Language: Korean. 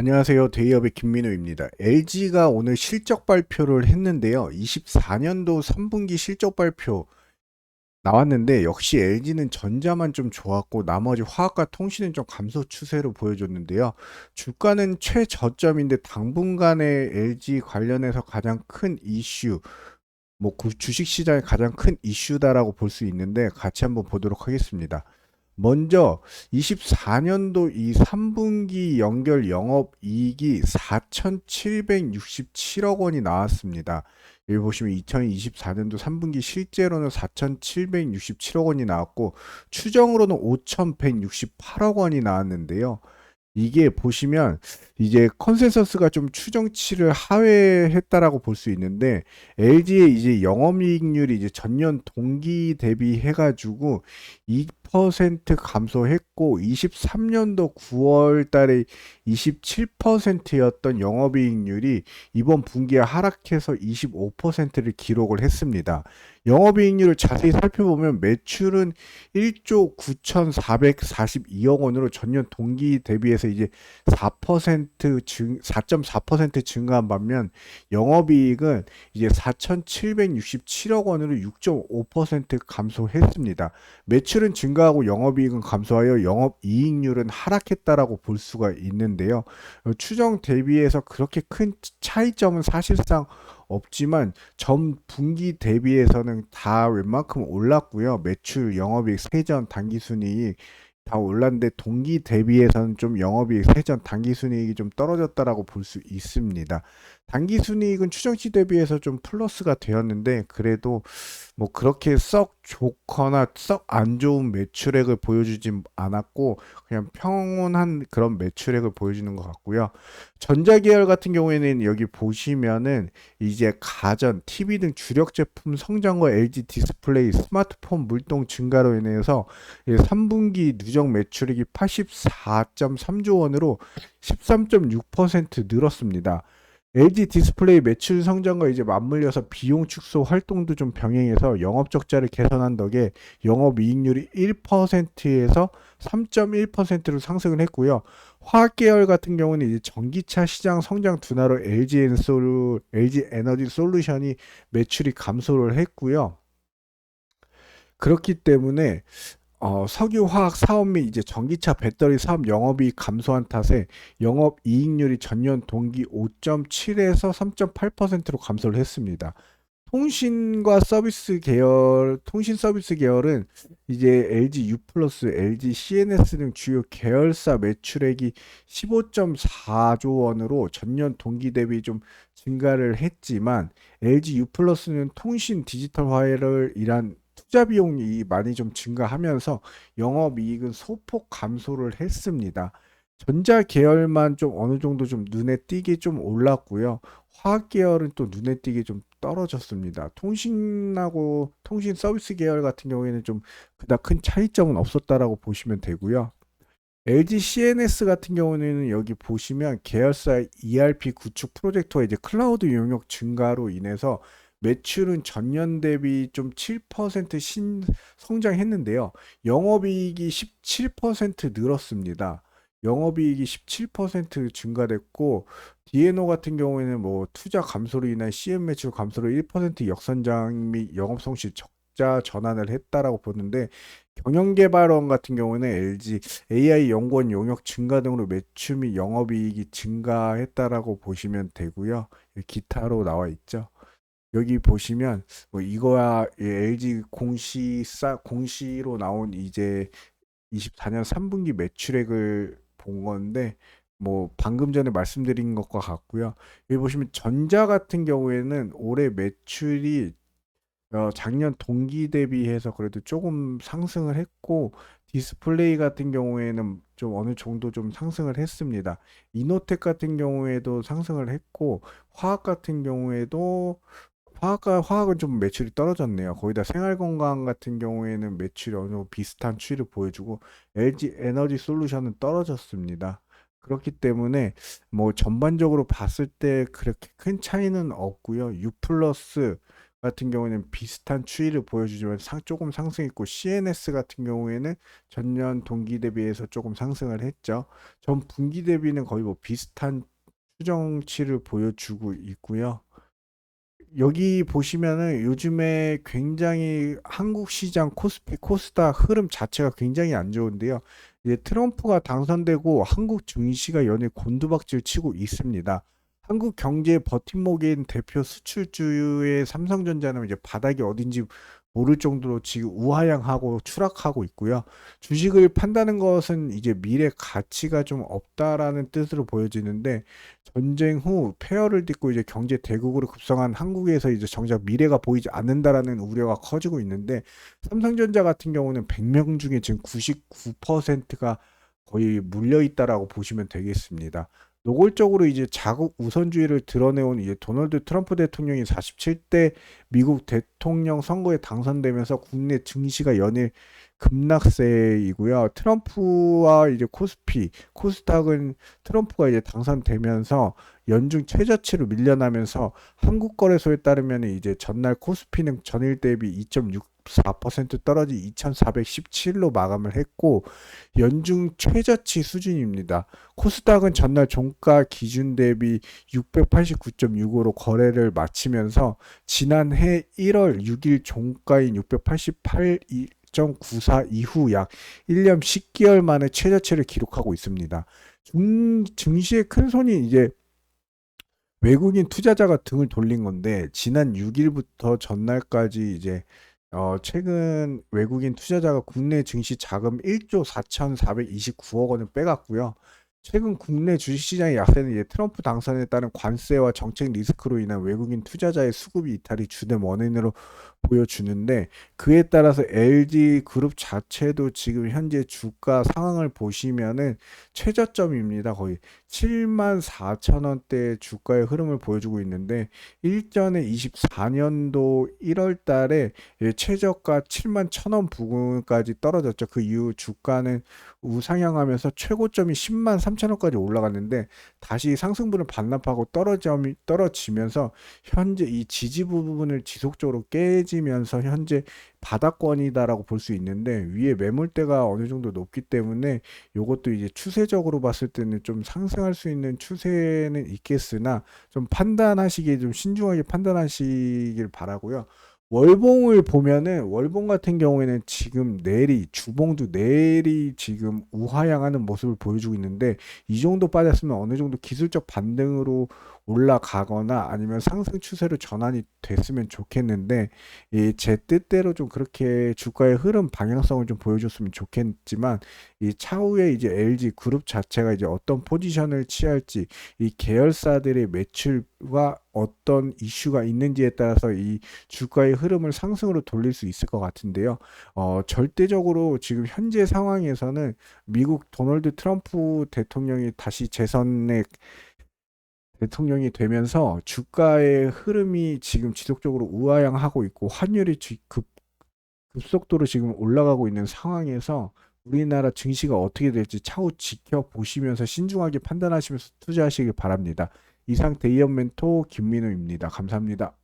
안녕하세요. 데이업의 김민우입니다. LG가 오늘 실적 발표를 했는데요. 24년도 3분기 실적 발표 나왔는데 역시 LG는 전자만 좀 좋았고 나머지 화학과 통신은 좀 감소 추세로 보여줬는데요. 주가는 최저점인데 당분간에 LG 관련해서 가장 큰 이슈, 주식시장의 가장 큰 이슈다라고 볼 수 있는데 같이 한번 보도록 하겠습니다. 먼저 24년도 이 3분기 연결 영업이익이 4,767억 원이 나왔습니다. 여기 보시면 2024년도 3분기 실제로는 4,767억 원이 나왔고 추정으로는 5,168억 원이 나왔는데요. 이게 보시면 이제 컨센서스가 좀 추정치를 하회했다라고 볼 수 있는데 LG의 이제 영업이익률이 이제 전년 동기 대비해 가지고 2% 감소했고 23년도 9월 달에 27%였던 영업이익률이 이번 분기에 하락해서 25%를 기록을 했습니다. 영업이익률을 자세히 살펴보면 매출은 1조 9,442억 원으로 전년 동기 대비해서 이제 4% 증가한 반면 영업이익은 이제 4,767억 원으로 6.5% 감소했습니다. 매출은 증가하고 영업이익은 감소하여 영업이익률은 하락했다라고 볼 수가 있는데요. 추정 대비해서 그렇게 큰 차이점은 사실상 없지만 전 분기 대비해서는 다 웬만큼 올랐고요. 매출, 영업이익, 세전, 당기순이익 다 올랐는데 동기 대비해서는 좀 영업이익, 세전, 당기순이익이 좀 떨어졌다라고 볼 수 있습니다. 당기순이익은 추정치 대비해서 좀 플러스가 되었는데 그래도 뭐 그렇게 썩 좋거나 썩 안 좋은 매출액을 보여주진 않았고 그냥 평온한 그런 매출액을 보여주는 것 같고요. 전자계열 같은 경우에는 여기 보시면은 이제 가전, TV 등 주력 제품 성장과 LG 디스플레이, 스마트폰 물동 증가로 인해서 3분기 누적 매출액이 84.3조 원으로 13.6% 늘었습니다. LG 디스플레이 매출 성장과 이제 맞물려서 비용 축소 활동도 좀 병행해서 영업 적자를 개선한 덕에 영업 이익률이 1%에서 3.1%로 상승을 했고요. 화학 계열 같은 경우는 이제 전기차 시장 성장 둔화로 LG 에너지 솔루션이 매출이 감소를 했고요. 그렇기 때문에 석유화학 사업 및 이제 전기차 배터리 사업 영업이익 감소한 탓에 영업이익률이 전년 동기 5.7에서 3.8%로 감소를 했습니다. 통신 서비스 계열은 이제 LG U 플러스, LG CNS 등 주요 계열사 매출액이 15.4조 원으로 전년 동기 대비 좀 증가를 했지만 LG U 플러스는 통신 디지털화를 일한 투자 비용이 많이 좀 증가하면서 영업이익은 소폭 감소를 했습니다. 전자 계열만 좀 어느 정도 좀 눈에 띄게 좀 올랐고요. 화학 계열은 또 눈에 띄게 좀 떨어졌습니다. 통신하고 통신 서비스 계열 같은 경우에는 좀 그닥 큰 차이점은 없었다라고 보시면 되고요. LG CNS 같은 경우는 여기 보시면 계열사 ERP 구축 프로젝트와 이제 클라우드 용역 증가로 인해서 매출은 전년 대비 좀 7% 성장했는데요. 영업이익이 17% 늘었습니다. 영업이익이 17% 증가됐고 D&O 같은 경우에는 뭐 투자 감소로 인한 CM 매출 감소로 1% 역선장 및 영업 손실 적자 전환을 했다라고 보는데 경영개발원 같은 경우는 LG AI 연구원 용역 증가 등으로 매출 및 영업이익이 증가했다라고 보시면 되고요. 기타로 나와 있죠. 여기 보시면 뭐 이거야 LG 공시로 나온 이제 24년 3분기 매출액을 본 건데 뭐 방금 전에 말씀드린 것과 같고요. 여기 보시면 전자 같은 경우에는 올해 매출이 작년 동기 대비해서 그래도 조금 상승을 했고 디스플레이 같은 경우에는 좀 어느 정도 좀 상승을 했습니다. 이노텍 같은 경우에도 상승을 했고 화학 같은 경우에도 화학은 좀 매출이 떨어졌네요. 거기다 생활건강 같은 경우에는 매출이 어느 정도 비슷한 추이를 보여주고 LG 에너지 솔루션은 떨어졌습니다. 그렇기 때문에 뭐 전반적으로 봤을 때 그렇게 큰 차이는 없고요. U 플러스 같은 경우에는 비슷한 추이를 보여주지만 조금 상승했고, CNS 같은 경우에는 전년 동기 대비해서 조금 상승을 했죠. 전 분기 대비는 거의 뭐 비슷한 추정치를 보여주고 있고요. 여기 보시면은 요즘에 굉장히 한국 시장 코스피, 코스닥 흐름 자체가 굉장히 안 좋은데요. 이제 트럼프가 당선되고 한국 증시가 연일 곤두박질 치고 있습니다. 한국 경제의 버팀목인 대표 수출주의 삼성전자는 이제 바닥이 어딘지 모를 정도로 지금 우하향하고 추락하고 있고요. 주식을 판다는 것은 이제 미래 가치가 좀 없다라는 뜻으로 보여지는데, 전쟁 후 폐허를 딛고 이제 경제 대국으로 급성한 한국에서 이제 정작 미래가 보이지 않는다라는 우려가 커지고 있는데, 삼성전자 같은 경우는 100명 중에 지금 99%가 거의 물려 있다라고 보시면 되겠습니다. 노골적으로 이제 자국 우선주의를 드러내온 이제 도널드 트럼프 대통령이 47대 미국 대통령 선거에 당선되면서 국내 증시가 연일 급락세이고요. 트럼프와 이제 코스피, 코스닥은 트럼프가 이제 당선되면서 연중 최저치로 밀려나면서 한국거래소에 따르면 이제 전날 코스피는 전일 대비 2.64% 떨어진 2,417로 마감을 했고, 연중 최저치 수준입니다. 코스닥은 전날 종가 기준 대비 689.65로 거래를 마치면서 지난해 1월 6일 종가인 688.94 이후 약 1년 10개월 만에 최저치를 기록하고 있습니다. 증시의 큰 손이 이제 외국인 투자자가 등을 돌린 건데, 지난 6일부터 전날까지 이제 최근 외국인 투자자가 국내 증시 자금 1조 4,429억 원을 빼갔고요. 최근 국내 주식시장의 약세는 이제 트럼프 당선에 따른 관세와 정책 리스크로 인한 외국인 투자자의 수급 이탈이 주된 원인으로 보여주는데, 그에 따라서 LG 그룹 자체도 지금 현재 주가 상황을 보시면은 최저점입니다. 거의 7만 4천 원대 주가의 흐름을 보여주고 있는데, 일전에 24년도 1월 달에 최저가 7만 1천 원 부근까지 떨어졌죠. 그 이후 주가는 우상향하면서 최고점이 10만 3천 원까지 올라갔는데, 다시 상승분을 반납하고 떨어지면서 현재 이 지지 부분을 지속적으로 깨지면서 현재 바닥권이다라고 볼 수 있는데, 위에 매물대가 어느 정도 높기 때문에 이것도 이제 추세적으로 봤을 때는 좀 상승할 수 있는 추세는 있겠으나, 좀 판단하시기에 좀 신중하게 판단하시길 바라고요. 월봉을 보면은, 월봉 같은 경우에는 지금 내리 주봉도 내리 지금 우하향하는 모습을 보여주고 있는데, 이 정도 빠졌으면 어느 정도 기술적 반등으로 올라가거나 아니면 상승 추세로 전환이 됐으면 좋겠는데, 제 뜻대로 좀 그렇게 주가의 흐름 방향성을 좀 보여줬으면 좋겠지만, 이 차후에 이제 LG 그룹 자체가 이제 어떤 포지션을 취할지, 이 계열사들의 매출과 어떤 이슈가 있는지에 따라서 이 주가의 흐름을 상승으로 돌릴 수 있을 것 같은데요. 절대적으로 지금 현재 상황에서는 미국 도널드 트럼프 대통령이 다시 재선에 대통령이 되면서 주가의 흐름이 지금 지속적으로 우하향하고 있고, 환율이 급속도로 지금 올라가고 있는 상황에서 우리나라 증시가 어떻게 될지 차후 지켜보시면서 신중하게 판단하시면서 투자하시길 바랍니다. 이상 데이엄 멘토 김민우입니다. 감사합니다.